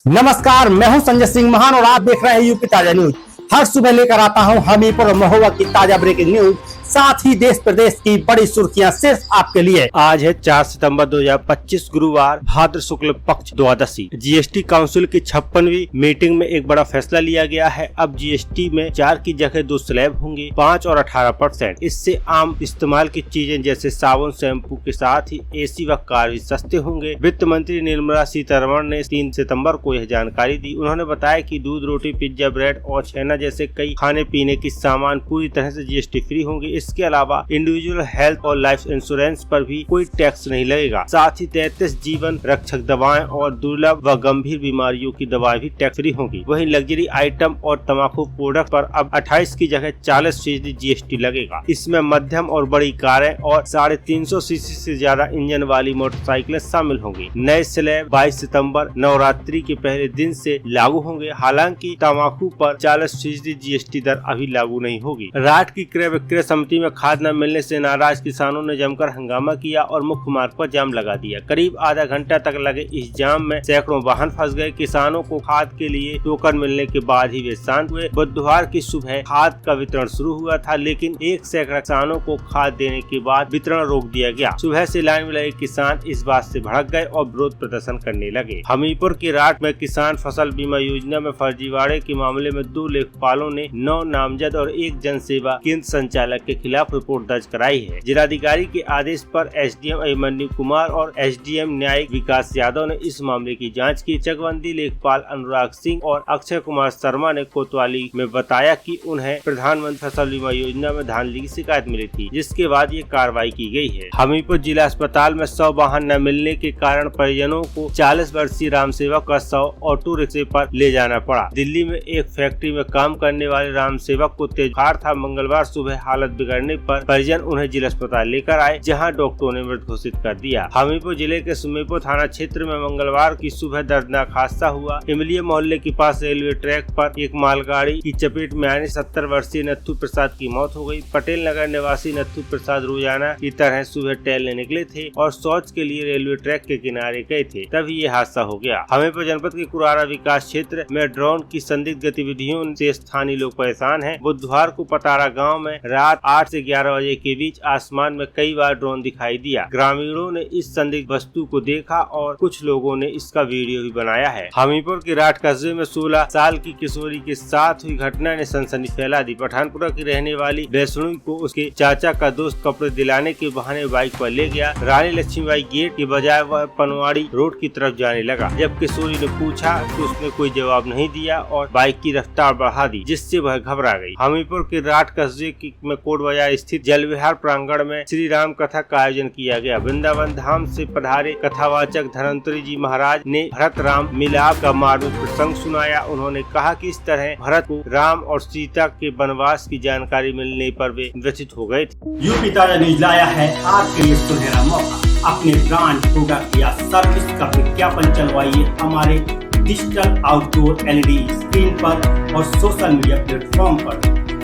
नमस्कार, मैं हूं संजय सिंह महान और आप देख रहे हैं यूपी ताजा न्यूज। हर सुबह लेकर आता हूं हमीरपुर और महोबा की ताजा ब्रेकिंग न्यूज, साथ ही देश प्रदेश की बड़ी सुर्खियां सिर्फ आपके लिए। आज है 4 सितंबर 2025 गुरुवार, भाद्र शुक्ल पक्ष द्वादशी। जीएसटी काउंसिल की 56वीं मीटिंग में एक बड़ा फैसला लिया गया है। अब जीएसटी में 4 की जगह 2 स्लैब होंगे, 5 और 18%। इससे आम इस्तेमाल की चीजें जैसे साबुन, शैम्पू के साथ ही एसी व कार भी सस्ते होंगे। वित्त मंत्री निर्मला सीतारमण ने 3 सितम्बर को यह जानकारी दी। उन्होंने बताया कि दूध, रोटी, पिज्जा, ब्रेड और छेना जैसे कई खाने पीने की सामान पूरी तरह से जीएसटी फ्री होंगे। इसके अलावा इंडिविजुअल हेल्थ और लाइफ इंश्योरेंस पर भी कोई टैक्स नहीं लगेगा। साथ ही 33 जीवन रक्षक दवाएं और दुर्लभ व गंभीर बीमारियों की दवाएं भी टैक्स फ्री होंगी। वहीं लग्जरी आइटम और तंबाकू प्रोडक्ट पर अब 28 की जगह 40% जीएसटी लगेगा। इसमें मध्यम और बड़ी कारें और 350 सीसी से ज्यादा इंजन वाली मोटरसाइकिलें शामिल होंगी। नए स्लैब 22 सितम्बर नवरात्रि के पहले दिन से लागू होंगे। हालांकि तंबाकू पर 40% जीएसटी दर अभी लागू नहीं होगी। राट की क्रय विक्रय समिति में खाद न मिलने से नाराज किसानों ने जमकर हंगामा किया और मुख्य मार्ग पर जाम लगा दिया। करीब आधा घंटा तक लगे इस जाम में सैकड़ों वाहन फंस गए। किसानों को खाद के लिए टोकन मिलने के बाद ही वे शांत हुए। बुधवार की सुबह खाद का वितरण शुरू हुआ था, लेकिन 1 सैकड़ा किसानों को खाद देने के बाद वितरण रोक दिया गया। सुबह से लाइन में लगे किसान इस बात से भड़क गए और विरोध प्रदर्शन करने लगे। हमीरपुर के राट में किसान फसल बीमा योजना में फर्जीवाड़े के मामले में 2 लेखपालों ने 9 नामजद और 1 जन सेवा केंद्र संचालक के खिलाफ रिपोर्ट दर्ज कराई है। जिलाधिकारी के आदेश पर एसडीएम अभिमन्यु कुमार और एसडीएम न्यायिक विकास यादव ने इस मामले की जांच की। चकबंदी लेखपाल अनुराग सिंह और अक्षय कुमार शर्मा ने कोतवाली में बताया कि उन्हें प्रधानमंत्री फसल बीमा योजना में धांधली की शिकायत मिली थी, जिसके बाद ये कार्रवाई की गई है। हमीरपुर जिला अस्पताल में 100 वाहन न मिलने के कारण परिजनों को 40 वर्षीय राम सेवक का 100 ऑटो रिक्शे पर ले जाना पड़ा। दिल्ली में एक फैक्ट्री में काम करने वाले राम सेवक को तेज बुखार था। मंगलवार सुबह हालत बिगड़ने पर परिजन उन्हें जिला अस्पताल लेकर आए, जहां डॉक्टरों ने मृत घोषित कर दिया। हमीरपुर जिले के सुमेरपुर थाना क्षेत्र में मंगलवार की सुबह दर्दनाक हादसा हुआ। इमलिया मोहल्ले के पास रेलवे ट्रैक पर एक मालगाड़ी की चपेट में आने 70 वर्षीय नथु प्रसाद की मौत हो गई। पटेल नगर निवासी नथु प्रसाद रोजाना की तरह सुबह टहलने निकले थे और शौच के लिए रेलवे ट्रैक के किनारे गए थे, तभी ये हादसा हो गया। हमीरपुर जनपद के कुरारा विकास क्षेत्र में ड्रोन की संदिग्ध गतिविधियों से स्थानीय लोग परेशान हैं। बुधवार को पतारा गांव में रात 8 से 11 बजे के बीच आसमान में कई बार ड्रोन दिखाई दिया। ग्रामीणों ने इस संदिग्ध वस्तु को देखा और कुछ लोगों ने इसका वीडियो भी बनाया है। हमीरपुर के राट कस्बे में 16 साल की किशोरी के साथ हुई घटना ने सनसनी फैला दी। पठानपुरा की रहने वाली वैष्णवी को उसके चाचा का दोस्त कपड़े दिलाने के बहाने बाइक पर ले गया। रानी लक्ष्मीबाई गेट के बजाय वह पनवाड़ी रोड की तरफ जाने लगा। जब किशोरी ने पूछा तो उसने कोई जवाब नहीं दिया और बाइक की रफ्तार बढ़ा दी, जिससे वह घबरा गई। हमीरपुर के राट कस्बे में कोट बाजार स्थित जल विहार प्रांगण में श्री राम कथा का आयोजन किया गया। वृंदावन धाम से पधारे कथावाचक धनवंतरी जी महाराज ने भरत राम मिलाप का मार्मिक प्रसंग सुनाया। उन्होंने कहा कि इस तरह भरत को राम और सीता के वनवास की जानकारी मिलने पर वे व्यथित हो गए थे। यूपी ताजा न्यूज लाया है आपके लिए सुनहरा मौका। अपने ब्रांड, प्रोडक्ट या सर्विस का विज्ञापन चलवाइए हमारे डिजिटल आउटडोर एलईडी स्क्रीन पर और सोशल मीडिया प्लेटफॉर्म पर,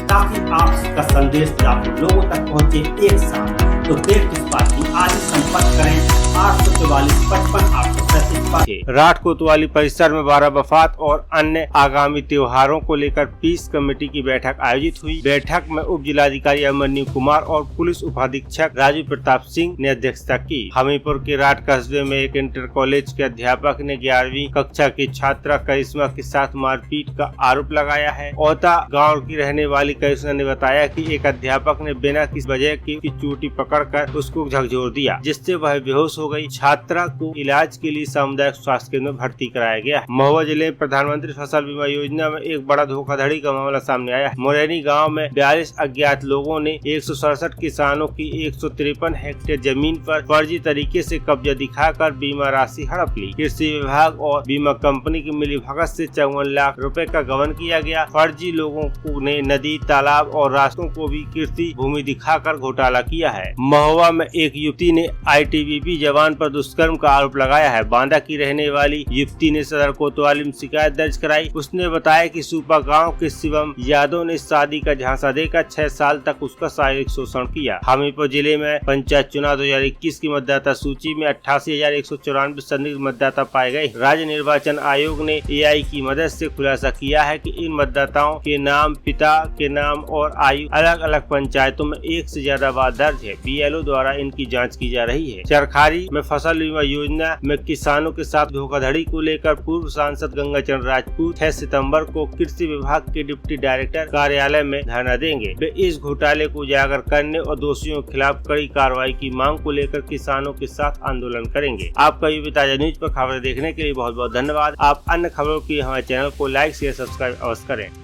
ताकि आपका संदेश लाखों लोगों तक पहुंचे एक साथ। तो देर किस बात की, आज ही संपर्क करें 844 55 837। राट कोतवाली परिसर में 12 वफात और अन्य आगामी त्योहारों को लेकर पीस कमेटी की बैठक आयोजित हुई। बैठक में उप जिलाधिकारी अभिमन्यु कुमार और पुलिस उपाधीक्षक राजू प्रताप सिंह ने अध्यक्षता की। हमीरपुर के राट कस्बे में एक इंटर कॉलेज के अध्यापक ने 11वीं कक्षा की छात्रा करिश्मा के साथ मारपीट का आरोप लगाया है। औता गाँव की रहने वाली करिश्मा ने बताया कि एक अध्यापक ने बिना किसी वजह की चोटी पकड़कर उसको झकझोर दिया, जिससे वह बेहोश हो गई। छात्रा को इलाज के लिए सामुदायिक स्वास्थ्य केंद्र में भर्ती कराया गया। महोबा जिले में प्रधानमंत्री फसल बीमा योजना में एक बड़ा धोखाधड़ी का मामला सामने आया है। मोरैनी गांव में 42 अज्ञात लोगों ने 167 किसानों की 153 हेक्टेयर जमीन पर फर्जी तरीके से कब्जा दिखाकर बीमा राशि हड़प ली। कृषि विभाग और बीमा कंपनी की मिलीभगत से 54 लाख रुपए का गबन किया गया। फर्जी लोगों ने नदी, तालाब और रास्तों को भी कृषि भूमि दिखाकर घोटाला किया है। महोबा में एक युवती ने आईटीबीपी जवान पर दुष्कर्म का आरोप लगाया है। बांदा की रहने वाली युवती ने सदर कोतवाली में शिकायत दर्ज कराई। उसने बताया कि सूपा गांव के शिवम यादव ने शादी का झांसा देकर 6 साल तक उसका शारीरिक शोषण किया। हमीरपुर जिले में पंचायत चुनाव 2021 की मतदाता सूची में 88,194 संदिग्ध मतदाता पाए गए। राज्य निर्वाचन आयोग ने AI की मदद से खुलासा किया है कि इन मतदाताओं के नाम, पिता के नाम और आयु अलग अलग पंचायतों में एक से ज्यादा बार दर्ज है। BLO द्वारा इनकी जांच की जा रही है। चरखारी में फसल बीमा योजना में किसानों के साथ धोखाधड़ी को लेकर पूर्व सांसद गंगाचरण राजपूत 6 सितंबर को कृषि विभाग के डिप्टी डायरेक्टर कार्यालय में धरना देंगे। वे इस घोटाले को उजागर करने और दोषियों के खिलाफ कड़ी कार्रवाई की मांग को लेकर किसानों के साथ आंदोलन करेंगे। आपका यूपी ताजा न्यूज पर खबरें देखने के लिए बहुत बहुत धन्यवाद। आप अन्य खबरों की हमारे चैनल को लाइक, शेयर, सब्सक्राइब अवश्य करें।